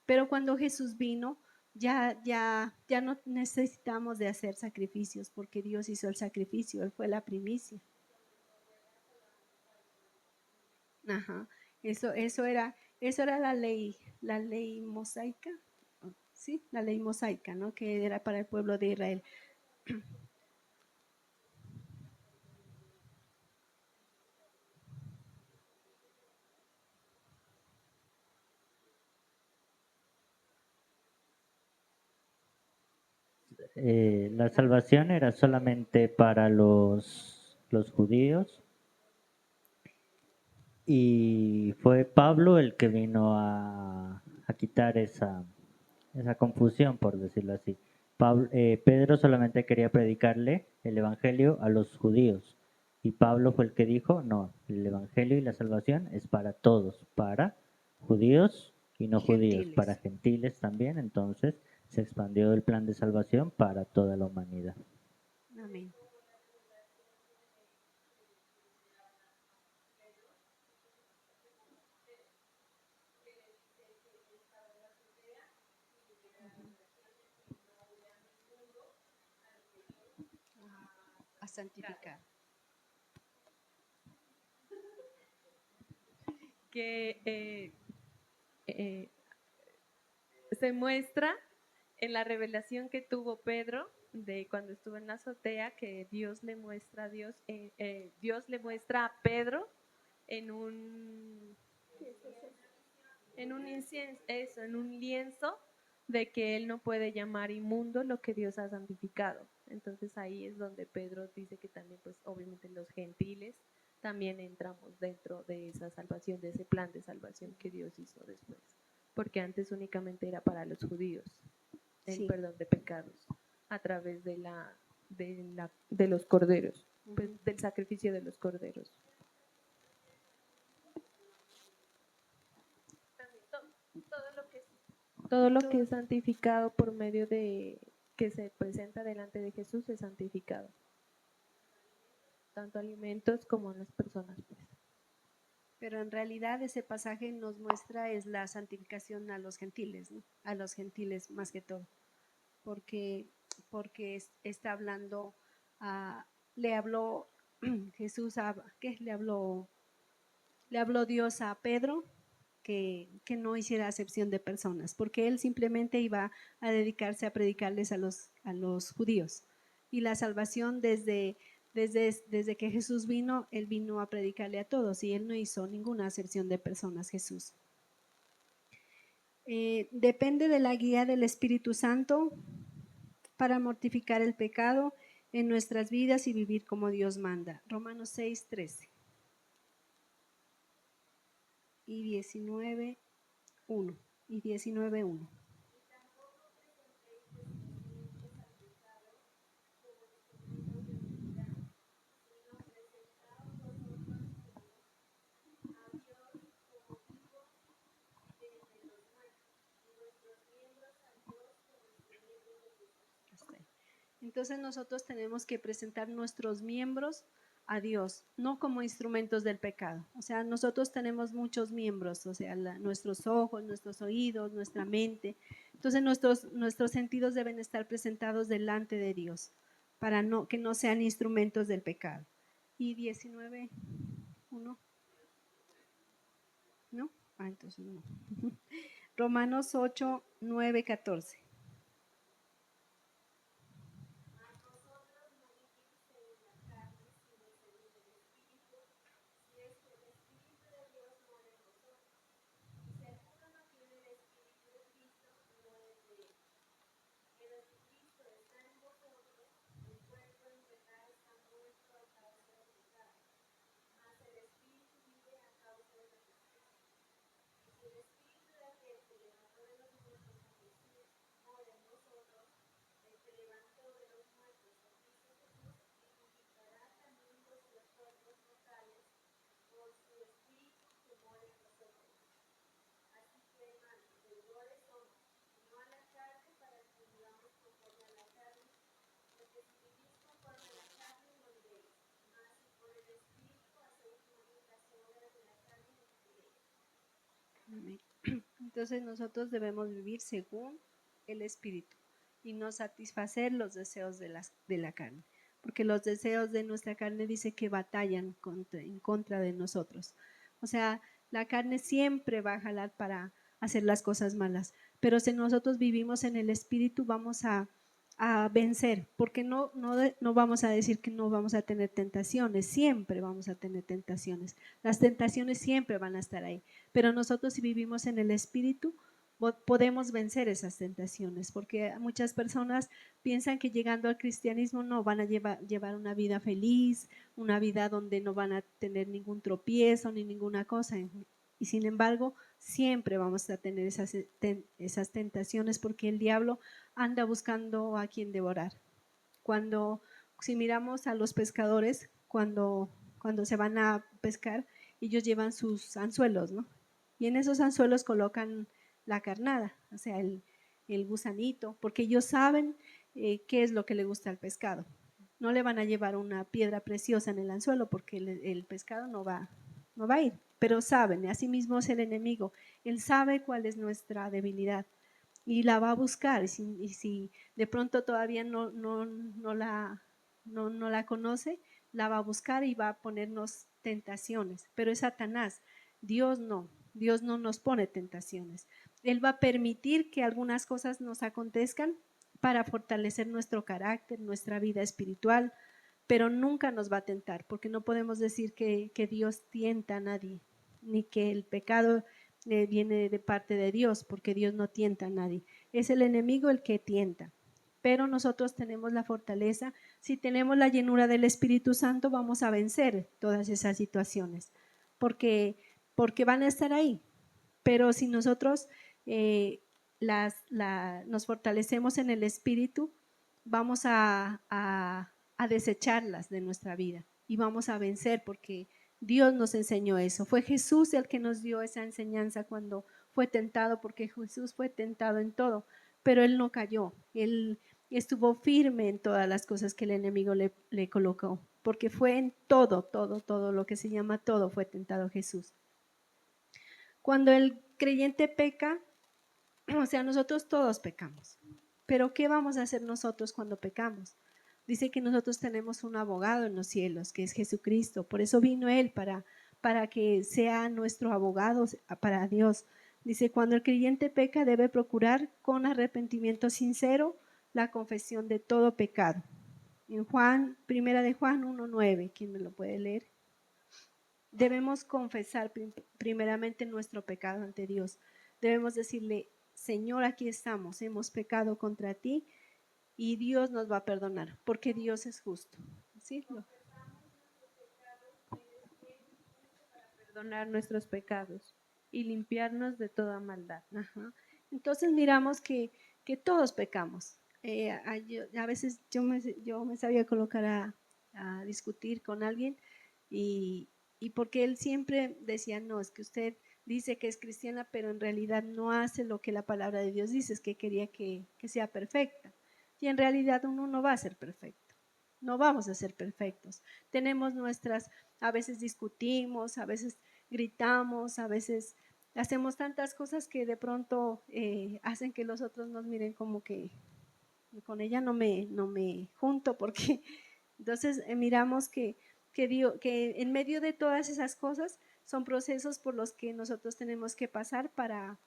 Speaker 3: Pero cuando Jesús vino, ya no necesitamos de hacer sacrificios porque Dios hizo el sacrificio, Él fue la primicia. Ajá, eso era la ley mosaica, sí, la ley mosaica, ¿no? Que era para el pueblo de Israel.
Speaker 2: La salvación era solamente para los judíos y fue Pablo el que vino a quitar esa confusión, por decirlo así. Pedro solamente quería predicarle el evangelio a los judíos y Pablo fue el que dijo, no, el evangelio y la salvación es para todos, para judíos y no judíos, para gentiles también. Entonces se expandió el plan de salvación para toda la humanidad.
Speaker 3: Amén. A santificar.
Speaker 6: Que se muestra en la revelación que tuvo Pedro de cuando estuvo en la azotea, que Dios le muestra a muestra a Pedro en un lienzo de que él no puede llamar inmundo lo que Dios ha santificado. Entonces ahí es donde Pedro dice que también, pues obviamente los gentiles también entramos dentro de esa salvación, de ese plan de salvación que Dios hizo después, porque antes únicamente era para los judíos el perdón de pecados a través de los corderos, pues, del sacrificio de los corderos. Todo lo que es santificado por medio de que se presenta delante de Jesús es santificado. tanto alimentos como en las personas, pues.
Speaker 3: Pero en realidad ese pasaje nos muestra es la santificación a los gentiles, ¿no? A los gentiles más que todo, porque, está hablando, le habló Jesús ¿qué? Le habló Dios a Pedro que no hiciera acepción de personas, porque él simplemente iba a dedicarse a predicarles a los judíos. Y la salvación desde que Jesús vino, él vino a predicarle a todos y él no hizo ninguna acepción de personas, Jesús. Depende de la guía del Espíritu Santo para mortificar el pecado en nuestras vidas y vivir como Dios manda. Romanos 6, 13 y 19, 1 y 19, 1. Entonces nosotros tenemos que presentar nuestros miembros a Dios, no como instrumentos del pecado. O sea, nosotros tenemos muchos miembros, o sea, nuestros ojos, nuestros oídos, nuestra mente. Entonces nuestros sentidos deben estar presentados delante de Dios para que no sean instrumentos del pecado. Y 19, 1. ¿No? Entonces no. Romanos 8, 9, 14. Entonces nosotros debemos vivir según el Espíritu y no satisfacer los deseos de la carne, porque los deseos de nuestra carne dice que batallan en contra de nosotros. O sea, la carne siempre va a jalar para hacer las cosas malas, pero si nosotros vivimos en el Espíritu vamos a vencer, porque no vamos a decir que no vamos a tener tentaciones, siempre vamos a tener tentaciones, las tentaciones siempre van a estar ahí, pero nosotros si vivimos en el Espíritu podemos vencer esas tentaciones, porque muchas personas piensan que llegando al cristianismo no van a llevar una vida feliz, una vida donde no van a tener ningún tropiezo ni ninguna cosa, y sin embargo siempre vamos a tener esas tentaciones porque el diablo anda buscando a quien devorar. Si miramos a los pescadores, cuando se van a pescar, ellos llevan sus anzuelos, ¿no? Y en esos anzuelos colocan la carnada, o sea, el gusanito, porque ellos saben qué es lo que le gusta al pescado. No le van a llevar una piedra preciosa en el anzuelo porque el pescado no va a ir, pero saben, así mismo es el enemigo, él sabe cuál es nuestra debilidad y la va a buscar, y si de pronto todavía no la conoce, la va a buscar y va a ponernos tentaciones, pero es Satanás, Dios no nos pone tentaciones, Él va a permitir que algunas cosas nos acontezcan para fortalecer nuestro carácter, nuestra vida espiritual, pero nunca nos va a tentar, porque no podemos decir que Dios tienta a nadie, ni que el pecado viene de parte de Dios, porque Dios no tienta a nadie. Es el enemigo el que tienta. Pero nosotros tenemos la fortaleza. Si tenemos la llenura del Espíritu Santo, vamos a vencer todas esas situaciones, porque van a estar ahí. Pero si nosotros nos fortalecemos en el Espíritu, vamos a desecharlas de nuestra vida y vamos a vencer porque Dios nos enseñó eso. Fue Jesús el que nos dio esa enseñanza cuando fue tentado, porque Jesús fue tentado en todo, pero Él no cayó. Él estuvo firme en todas las cosas que el enemigo le colocó, porque fue en todo lo que se llama todo fue tentado Jesús. Cuando el creyente peca, o sea, nosotros todos pecamos, pero ¿qué vamos a hacer nosotros cuando pecamos? Dice que nosotros tenemos un abogado en los cielos, que es Jesucristo, por eso vino Él para que sea nuestro abogado para Dios. Dice, cuando el creyente peca debe procurar con arrepentimiento sincero la confesión de todo pecado. En Primera de Juan 1:9, ¿quién me lo puede leer? Debemos confesar primeramente nuestro pecado ante Dios. Debemos decirle, Señor, aquí estamos, hemos pecado contra ti y Dios nos va a perdonar, porque Dios es justo. ¿Sí?
Speaker 6: Perdonar nuestros pecados y limpiarnos de toda maldad.
Speaker 3: Ajá. Entonces miramos que todos pecamos. A veces yo me sabía colocar a discutir con alguien y porque él siempre decía, no, es que usted dice que es cristiana, pero en realidad no hace lo que la palabra de Dios dice, es que quería que sea perfecta. Y en realidad uno no va a ser perfecto, no vamos a ser perfectos. Tenemos a veces discutimos, a veces gritamos, a veces hacemos tantas cosas que de pronto hacen que los otros nos miren como que con ella no me junto, porque entonces miramos que en medio de todas esas cosas son procesos por los que nosotros tenemos que pasar para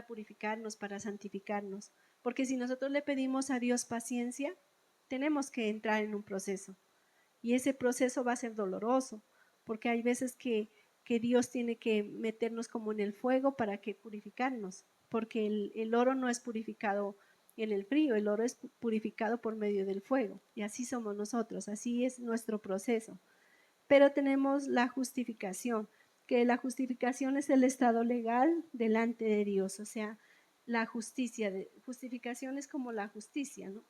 Speaker 3: purificarnos, para santificarnos. Porque si nosotros le pedimos a Dios paciencia, tenemos que entrar en un proceso. Y ese proceso va a ser doloroso, porque hay veces que Dios tiene que meternos como en el fuego para que purificarnos, porque el oro no es purificado en el frío, el oro es purificado por medio del fuego. Y así somos nosotros, así es nuestro proceso. Pero tenemos la justificación, que la justificación es el estado legal delante de Dios, o sea, la justicia, justificación es como la justicia, ¿no?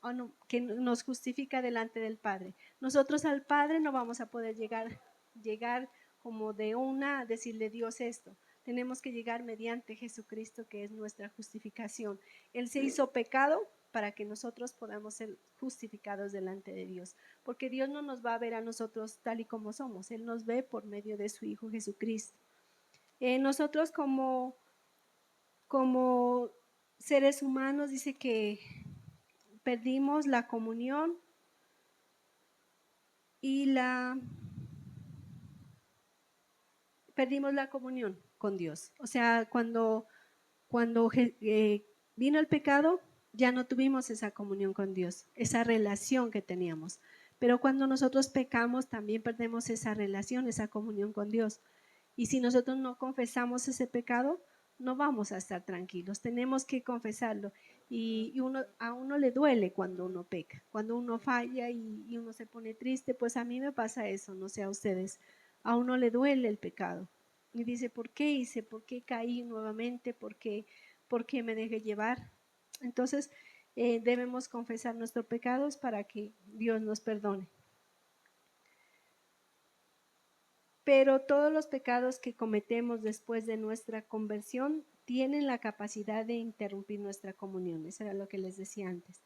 Speaker 3: Que nos justifica delante del Padre. Nosotros al Padre no vamos a poder llegar como de decirle Dios esto. Tenemos que llegar mediante Jesucristo, que es nuestra justificación. Él se hizo pecado para que nosotros podamos ser justificados delante de Dios, porque Dios no nos va a ver a nosotros tal y como somos, Él nos ve por medio de su Hijo Jesucristo. Nosotros como seres humanos dice que perdimos la comunión perdimos la comunión con Dios. O sea, cuando vino el pecado, ya no tuvimos esa comunión con Dios, esa relación que teníamos. Pero cuando nosotros pecamos, también perdemos esa relación, esa comunión con Dios. Y si nosotros no confesamos ese pecado, no vamos a estar tranquilos, tenemos que confesarlo. Y a uno le duele cuando uno peca, cuando uno falla y uno se pone triste, pues a mí me pasa eso, no sé a ustedes, a uno le duele el pecado. Y dice, ¿por qué hice? ¿Por qué caí nuevamente? ¿Por qué me dejé llevar? Entonces, debemos confesar nuestros pecados para que Dios nos perdone. Pero todos los pecados que cometemos después de nuestra conversión tienen la capacidad de interrumpir nuestra comunión. Eso era lo que les decía antes.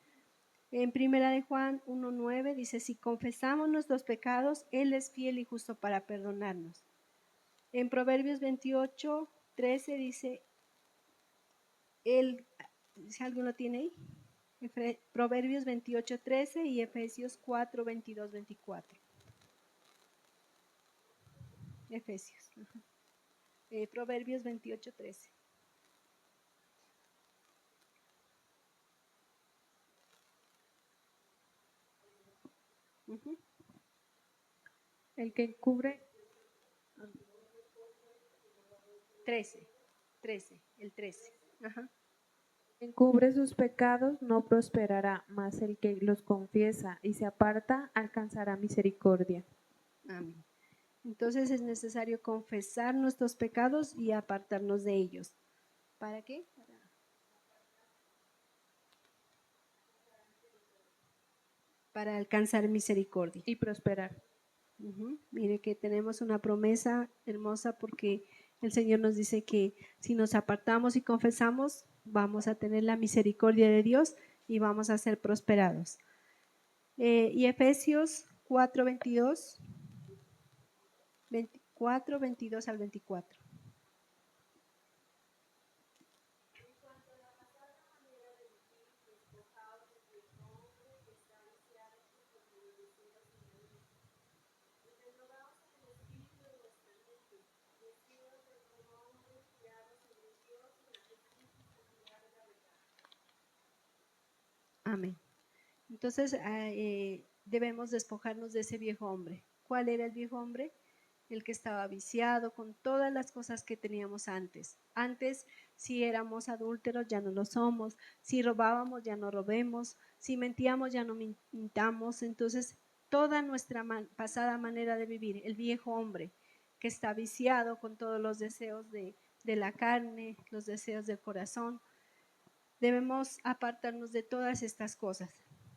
Speaker 3: En Primera de Juan 1:9 dice, si confesamos nuestros pecados, Él es fiel y justo para perdonarnos. En Proverbios 28:13 dice, si alguno tiene ahí, Proverbios 28:13 y Efesios 4:22-24. Efesios. Proverbios 28:13.
Speaker 6: El que encubre
Speaker 3: 13, el 13. Ajá.
Speaker 6: encubre sus pecados no prosperará, mas el que los confiesa y se aparta alcanzará misericordia.
Speaker 3: Amén. Entonces es necesario confesar nuestros pecados y apartarnos de ellos. ¿Para qué? Para alcanzar misericordia.
Speaker 6: Y prosperar.
Speaker 3: Mire que tenemos una promesa hermosa porque el Señor nos dice que si nos apartamos y confesamos, vamos a tener la misericordia de Dios y vamos a ser prosperados. Y Efesios 4:22, 22 al 24. Amén. Entonces debemos despojarnos de ese viejo hombre. ¿Cuál era el viejo hombre? El que estaba viciado con todas las cosas que teníamos antes. Antes, si éramos adúlteros, ya no lo somos. Si robábamos, ya no robemos. Si mentíamos, ya no mintamos. Entonces, toda nuestra pasada manera de vivir, el viejo hombre que está viciado con todos los deseos de la carne, los deseos del corazón, debemos apartarnos de todas estas cosas.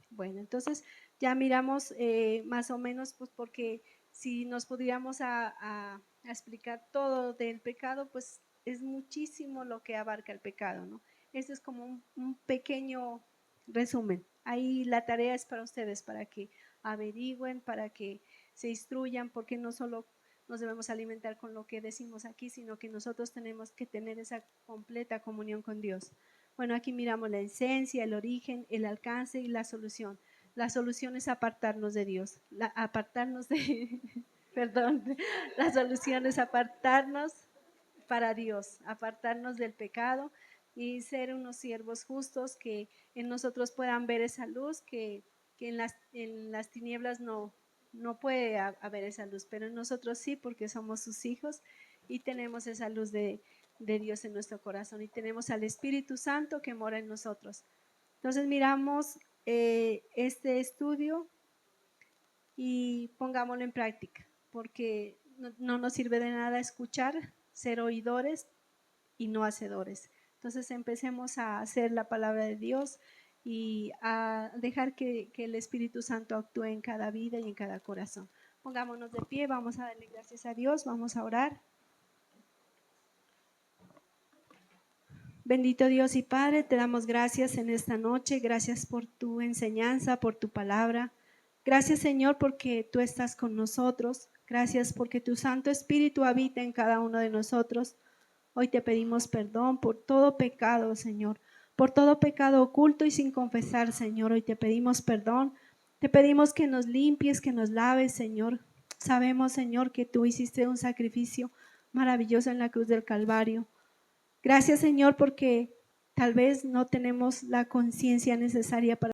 Speaker 3: Bueno, entonces ya miramos más o menos, pues porque si nos pudiéramos a explicar todo del pecado, pues es muchísimo lo que abarca el pecado, ¿no? Esto es como un pequeño resumen. Ahí la tarea es para ustedes, para que averigüen, para que se instruyan, porque no solo nos debemos alimentar con lo que decimos aquí, sino que nosotros tenemos que tener esa completa comunión con Dios. Bueno, aquí miramos la esencia, el origen, el alcance y la solución. La solución es apartarnos de Dios, la solución es apartarnos para Dios, apartarnos del pecado y ser unos siervos justos que en nosotros puedan ver esa luz, que en las tinieblas no puede haber esa luz, pero en nosotros sí, porque somos sus hijos y tenemos esa luz de Dios en nuestro corazón y tenemos al Espíritu Santo que mora en nosotros. Entonces miramos este estudio y pongámoslo en práctica, porque no nos sirve de nada escuchar, ser oidores y no hacedores. Entonces empecemos a hacer la palabra de Dios y a dejar que el Espíritu Santo actúe en cada vida y en cada corazón. Pongámonos de pie, vamos a darle gracias a Dios, vamos a orar. Bendito Dios y Padre, te damos gracias en esta noche, gracias por tu enseñanza, por tu palabra. Gracias Señor porque tú estás con nosotros, gracias porque tu Santo Espíritu habita en cada uno de nosotros. Hoy te pedimos perdón por todo pecado, Señor, por todo pecado oculto y sin confesar, Señor. Hoy te pedimos perdón, te pedimos que nos limpies, que nos laves, Señor. Sabemos, Señor, que tú hiciste un sacrificio maravilloso en la cruz del Calvario. Gracias, Señor, porque tal vez no tenemos la conciencia necesaria para